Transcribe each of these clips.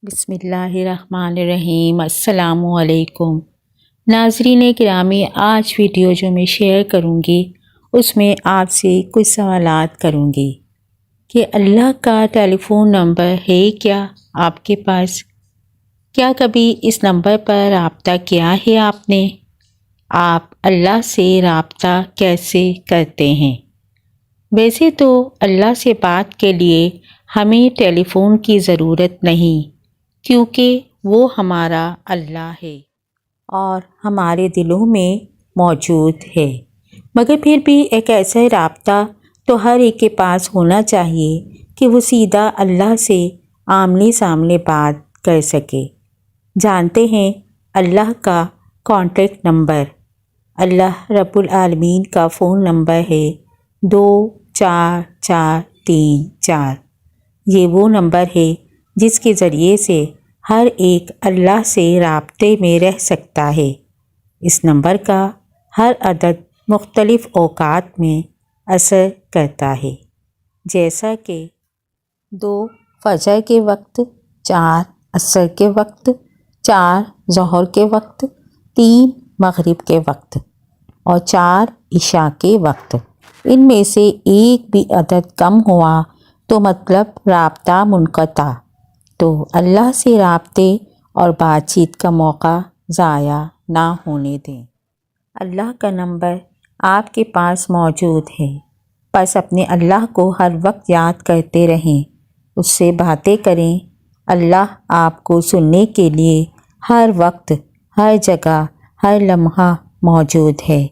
بسم اللہ الرحمن الرحیم۔ السلام علیکم ناظرین گرامی، آج ویڈیو جو میں شیئر کروں گی اس میں آپ سے کچھ سوالات کروں گی کہ اللہ کا ٹیلی فون نمبر ہے کیا آپ کے پاس؟ کیا کبھی اس نمبر پر رابطہ کیا ہے آپ نے؟ آپ اللہ سے رابطہ کیسے کرتے ہیں؟ ویسے تو اللہ سے بات کے لیے ہمیں ٹیلی فون کی ضرورت نہیں، کیونکہ وہ ہمارا اللہ ہے اور ہمارے دلوں میں موجود ہے، مگر پھر بھی ایک ایسا رابطہ تو ہر ایک کے پاس ہونا چاہیے کہ وہ سیدھا اللہ سے آمنے سامنے بات کر سکے۔ جانتے ہیں اللہ کا کانٹیکٹ نمبر؟ اللہ رب العالمین کا فون نمبر ہے 244334۔ یہ وہ نمبر ہے جس کے ذریعے سے ہر ایک اللہ سے رابطے میں رہ سکتا ہے۔ اس نمبر کا ہر عدد مختلف اوقات میں اثر کرتا ہے، جیسا کہ 2 فجر کے وقت، 4 عصر کے وقت، 4 ظہر کے وقت، 3 مغرب کے وقت اور 4 عشاء کے وقت۔ ان میں سے ایک بھی عدد کم ہوا تو مطلب رابطہ منقطع۔ تو اللہ سے رابطے اور بات چیت کا موقع ضائع نہ ہونے دیں۔ اللہ کا نمبر آپ کے پاس موجود ہے، بس اپنے اللہ کو ہر وقت یاد کرتے رہیں، اس سے باتیں کریں۔ اللہ آپ کو سننے کے لیے ہر وقت، ہر جگہ، ہر لمحہ موجود ہے،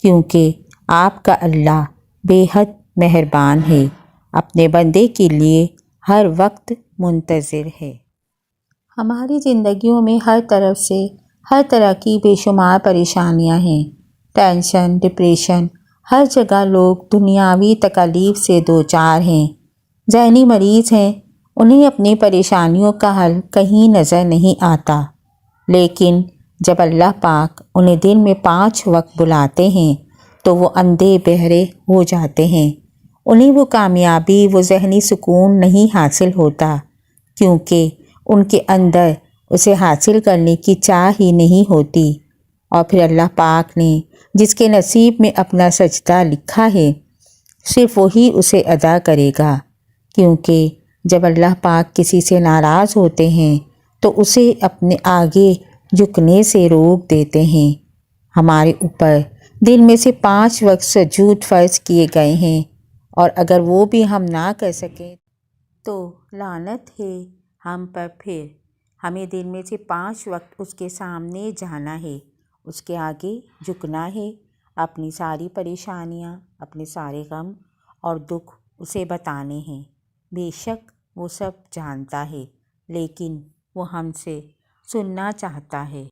کیونکہ آپ کا اللہ بے حد مہربان ہے، اپنے بندے کے لیے ہر وقت منتظر ہے۔ ہماری زندگیوں میں ہر طرف سے ہر طرح کی بے شمار پریشانیاں ہیں، ٹینشن، ڈپریشن، ہر جگہ لوگ دنیاوی تکالیف سے دوچار ہیں، ذہنی مریض ہیں، انہیں اپنی پریشانیوں کا حل کہیں نظر نہیں آتا، لیکن جب اللہ پاک انہیں دن میں 5 وقت بلاتے ہیں تو وہ اندھے بہرے ہو جاتے ہیں، انہیں وہ کامیابی، وہ ذہنی سکون نہیں حاصل ہوتا، کیونکہ ان کے اندر اسے حاصل کرنے کی چاہ ہی نہیں ہوتی۔ اور پھر اللہ پاک نے جس کے نصیب میں اپنا سجدہ لکھا ہے، صرف وہی اسے ادا کرے گا، کیونکہ جب اللہ پاک کسی سے ناراض ہوتے ہیں تو اسے اپنے آگے جھکنے سے روک دیتے ہیں۔ ہمارے اوپر دن میں سے 5 وقت سجود فرض کیے گئے ہیں، اور اگر وہ بھی ہم نہ کر سکیں تو لعنت ہے ہم پر۔ پھر ہمیں دن میں سے 5 وقت اس کے سامنے جانا ہے، اس کے آگے جھکنا ہے، اپنی ساری پریشانیاں، اپنے سارے غم اور دکھ اسے بتانے ہیں۔ بے شک وہ سب جانتا ہے، لیکن وہ ہم سے سننا چاہتا ہے۔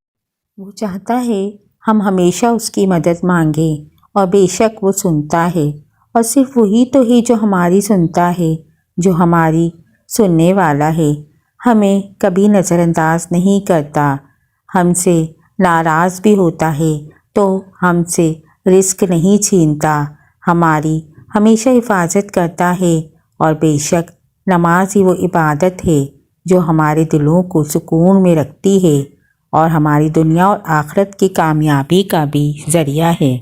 وہ چاہتا ہے ہم ہمیشہ اس کی مدد مانگیں، اور بے شک وہ سنتا ہے، اور صرف وہی تو ہے جو ہماری سنتا ہے، جو ہماری سننے والا ہے، ہمیں کبھی نظر انداز نہیں کرتا، ہم سے ناراض بھی ہوتا ہے تو ہم سے رزق نہیں چھینتا، ہماری ہمیشہ حفاظت کرتا ہے، اور بے شک نماز ہی وہ عبادت ہے جو ہمارے دلوں کو سکون میں رکھتی ہے اور ہماری دنیا اور آخرت کی کامیابی کا بھی ذریعہ ہے۔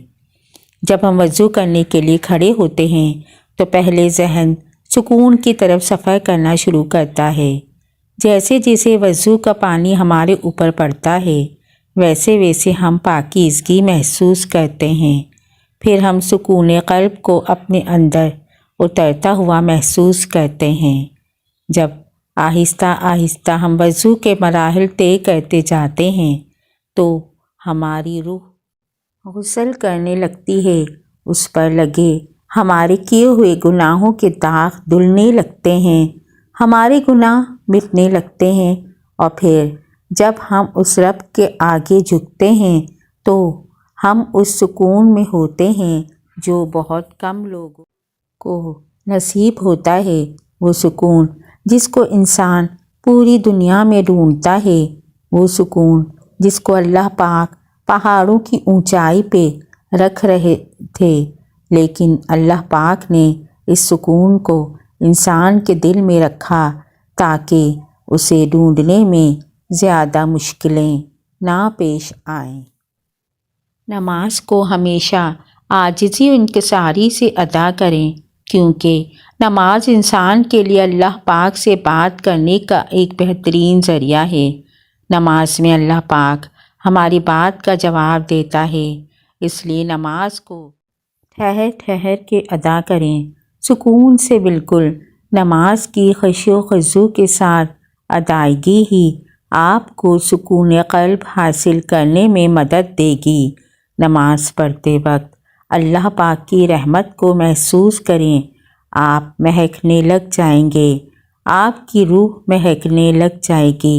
جب ہم وضو کرنے کے لیے کھڑے ہوتے ہیں تو پہلے ذہن سکون کی طرف سفر کرنا شروع کرتا ہے۔ جیسے جیسے وضو کا پانی ہمارے اوپر پڑتا ہے، ویسے ویسے ہم پاکیزگی محسوس کرتے ہیں، پھر ہم سکون قلب کو اپنے اندر اترتا ہوا محسوس کرتے ہیں۔ جب آہستہ آہستہ ہم وضو کے مراحل طے کرتے جاتے ہیں تو ہماری روح غسل کرنے لگتی ہے، اس پر لگے ہمارے کیے ہوئے گناہوں کے داغ دھلنے لگتے ہیں، ہمارے گناہ مٹنے لگتے ہیں، اور پھر جب ہم اس رب کے آگے جھکتے ہیں تو ہم اس سکون میں ہوتے ہیں جو بہت کم لوگوں کو نصیب ہوتا ہے۔ وہ سکون جس کو انسان پوری دنیا میں ڈھونڈتا ہے، وہ سکون جس کو اللہ پاک پہاڑوں کی اونچائی پہ رکھ رہے تھے، لیکن اللہ پاک نے اس سکون کو انسان کے دل میں رکھا تاکہ اسے ڈھونڈنے میں زیادہ مشکلیں نہ پیش آئیں۔ نماز کو ہمیشہ عاجزی و انکساری سے ادا کریں، کیونکہ نماز انسان کے لیے اللہ پاک سے بات کرنے کا ایک بہترین ذریعہ ہے۔ نماز میں اللہ پاک ہماری بات کا جواب دیتا ہے، اس لیے نماز کو ٹھہر ٹھہر کے ادا کریں، سکون سے۔ بالکل نماز کی خشوع و خضوع کے ساتھ ادائیگی ہی آپ کو سکون قلب حاصل کرنے میں مدد دے گی۔ نماز پڑھتے وقت اللہ پاک کی رحمت کو محسوس کریں، آپ مہکنے لگ جائیں گے، آپ کی روح مہکنے لگ جائے گی۔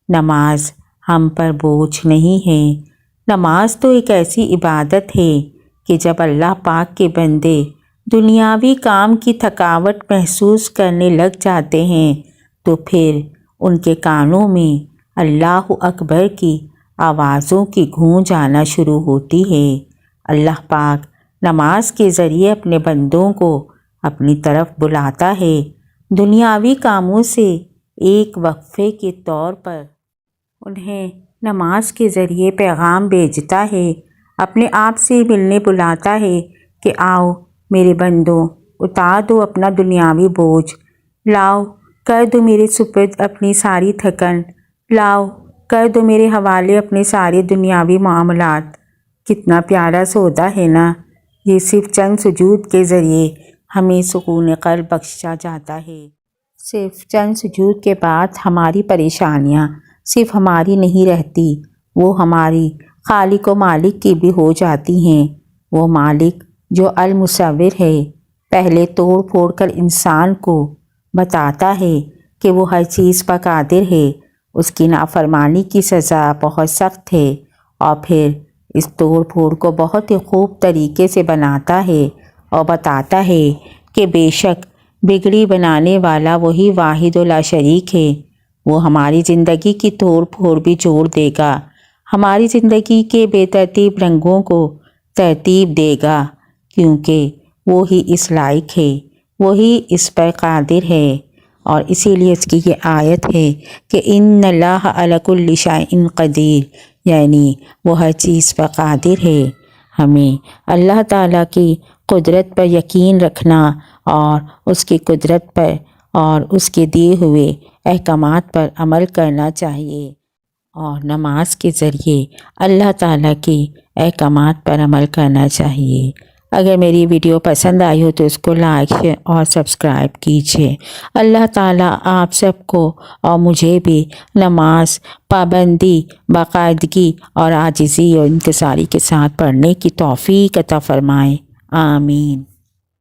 نماز ہم پر بوجھ نہیں ہے، نماز تو ایک ایسی عبادت ہے کہ جب اللہ پاک کے بندے دنیاوی کام کی تھکاوٹ محسوس کرنے لگ جاتے ہیں تو پھر ان کے کانوں میں اللہ اکبر کی آوازوں کی گونج آنا شروع ہوتی ہے۔ اللہ پاک نماز کے ذریعے اپنے بندوں کو اپنی طرف بلاتا ہے، دنیاوی کاموں سے ایک وقفے کے طور پر انہیں نماز کے ذریعے پیغام بھیجتا ہے، اپنے آپ سے ملنے بلاتا ہے کہ آؤ میرے بندوں، اتار دو اپنا دنیاوی بوجھ، لاؤ کر دو میرے سپرد اپنی ساری تھکن، لاؤ کر دو میرے حوالے اپنے سارے دنیاوی معاملات۔ کتنا پیارا سودا ہے نا، یہ صرف چند سجود کے ذریعے ہمیں سکون قلب بخشا جاتا ہے۔ صرف چند سجود کے بعد ہماری پریشانیاں صرف ہماری نہیں رہتی، وہ ہماری خالق و مالک کی بھی ہو جاتی ہیں۔ وہ مالک جو المصور ہے، پہلے توڑ پھوڑ کر انسان کو بتاتا ہے کہ وہ ہر چیز پر قادر ہے، اس کی نافرمانی کی سزا بہت سخت ہے، اور پھر اس توڑ پھوڑ کو بہت ہی خوب طریقے سے بناتا ہے اور بتاتا ہے کہ بے شک بگڑی بنانے والا وہی واحد و لا شریک ہے، وہ ہماری زندگی کی توڑ پھوڑ بھی جوڑ دے گا، ہماری زندگی کے بے ترتیب رنگوں کو ترتیب دے گا، کیونکہ وہی اس لائق ہے، وہی اس پر قادر ہے۔ اور اسی لیے اس کی یہ آیت ہے کہ ان اللہ علی کل شیء قدیر، یعنی وہ ہر چیز پر قادر ہے۔ ہمیں اللہ تعالیٰ کی قدرت پر یقین رکھنا اور اس کی قدرت پر اور اس کے دیے ہوئے احکامات پر عمل کرنا چاہیے، اور نماز کے ذریعے اللہ تعالیٰ کی احکامات پر عمل کرنا چاہیے۔ اگر میری ویڈیو پسند آئی ہو تو اس کو لائک شیئر اور سبسکرائب کیجیے۔ اللہ تعالیٰ آپ سب کو اور مجھے بھی نماز پابندی، باقاعدگی اور عاجزی اور انکساری کے ساتھ پڑھنے کی توفیق عطا فرمائے، آمین۔